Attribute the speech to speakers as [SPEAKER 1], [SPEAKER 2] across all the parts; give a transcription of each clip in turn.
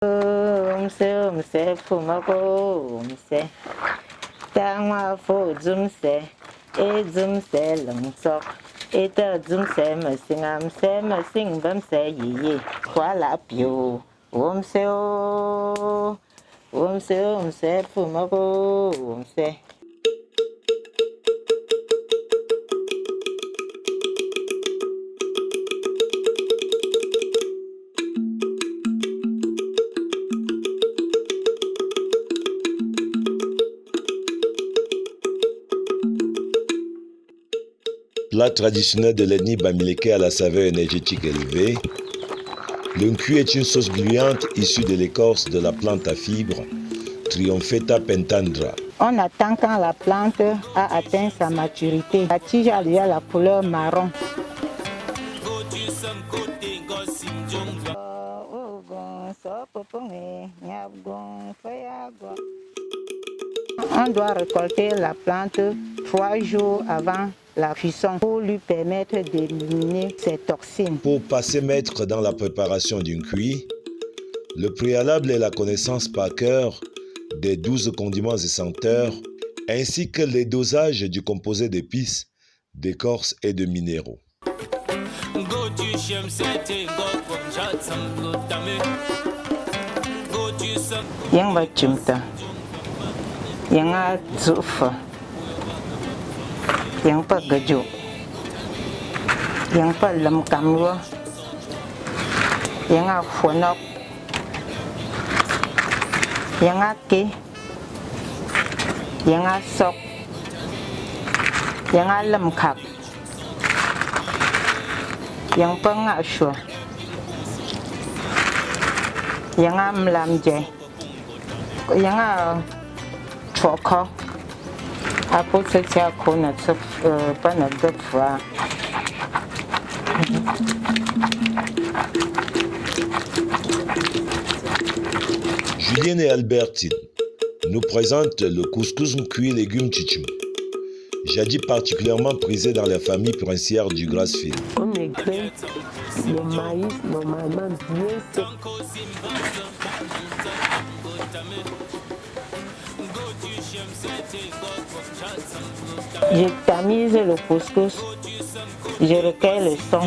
[SPEAKER 1] Umse fumako umse tangwa fo zumse zumse lungsok zumse masing bamse yiye kwala pio umse fumako umse.
[SPEAKER 2] Plat traditionnel de l'ethnie bamileke à la saveur énergétique élevée, le nkui est une sauce gluante issue de l'écorce de la plante à fibres Triompheta pentandra.
[SPEAKER 1] On attend quand la plante a atteint sa maturité. La tige a déjà la couleur marron. On doit récolter la plante 3 jours avant la cuisson pour lui permettre d'éliminer ses toxines.
[SPEAKER 2] Pour passer maître dans la préparation d'une cuit, le préalable est la connaissance par cœur des 12 condiments et senteurs, ainsi que les dosages du composé d'épices, d'écorces et de minéraux.
[SPEAKER 1] Yanga chumta, yanga zufa, yanga gajo, yanga lam kamwa, yanga fonok, yanga ke, yanga sok, yanga lam kap, yanga nga shwa, yanga mlamje. Yanga choko apo tsetia kona tsep pana depfa.
[SPEAKER 2] Julienne et Albertine nous présentent le couscous cuit légumes tchitchim, jadis particulièrement prisé dans la famille princière du Grassfield.
[SPEAKER 3] On écrit le maïs normalement bien sec.
[SPEAKER 1] Je tamise le couscous, je recueille le son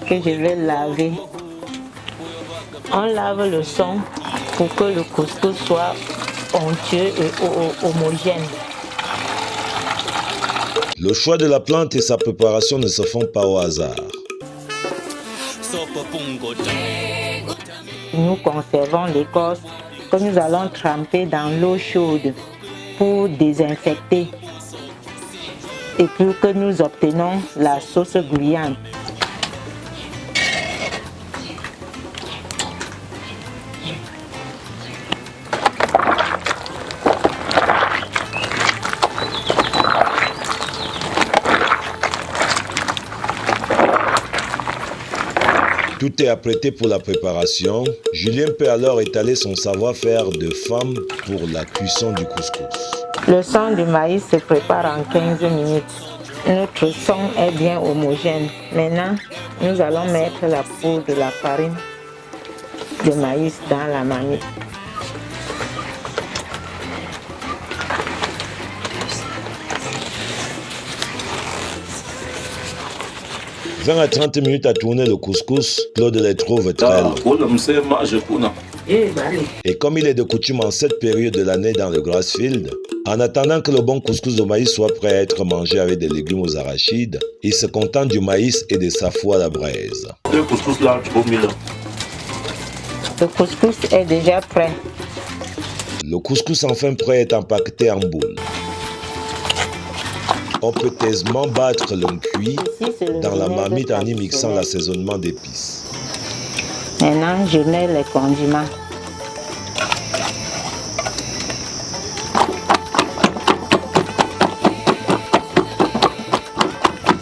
[SPEAKER 1] que je vais laver. On lave le son pour que le couscous soit onctueux et homogène.
[SPEAKER 2] Le choix de la plante et sa préparation ne se font pas au hasard.
[SPEAKER 1] Nous conservons l'écorce que nous allons tremper dans l'eau chaude pour désinfecter et puis que nous obtenons la sauce gluante.
[SPEAKER 2] Tout est apprêté pour la préparation. Julien peut alors étaler son savoir-faire de femme pour la cuisson du couscous.
[SPEAKER 1] Le son du maïs se prépare en 15 minutes. Notre son est bien homogène. Maintenant, nous allons mettre la poudre de la farine de maïs dans la marmite. «
[SPEAKER 2] 20 à 30 minutes à tourner le couscous, Claude les trouve très long. Et comme il est de coutume en cette période de l'année dans le Grassfield, en attendant que le bon couscous de maïs soit prêt à être mangé avec des légumes aux arachides, il se contente du maïs et de sa foie à la braise.
[SPEAKER 1] Le couscous est déjà prêt.
[SPEAKER 2] Le couscous enfin prêt est empaqueté en boule. On peut aisément battre le cuit dans la marmite en y mixant l'assaisonnement d'épices.
[SPEAKER 1] Maintenant, je mets les condiments.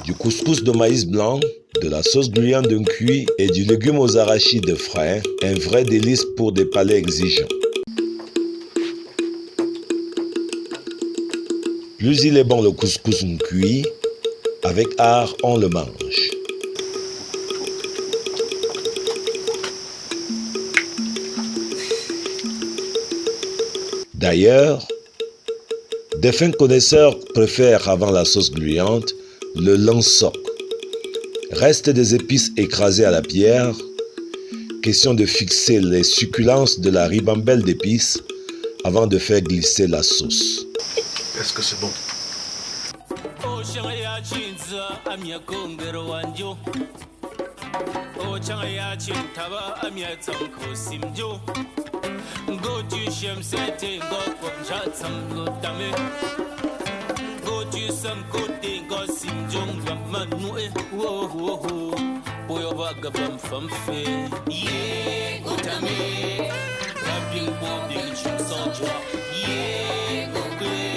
[SPEAKER 2] Du couscous de maïs blanc, de la sauce gluante d'un cuit et du légume aux arachides frais, un vrai délice pour des palais exigeants. Plus il est bon le couscous cuit, avec art on le mange. D'ailleurs, des fins connaisseurs préfèrent avant la sauce gluante le lansoc. Reste des épices écrasées à la pierre. Question de fixer les succulences de la ribambelle d'épices avant de faire glisser la sauce.
[SPEAKER 4] Est-ce que c'est bon?
[SPEAKER 5] Yeah, go play.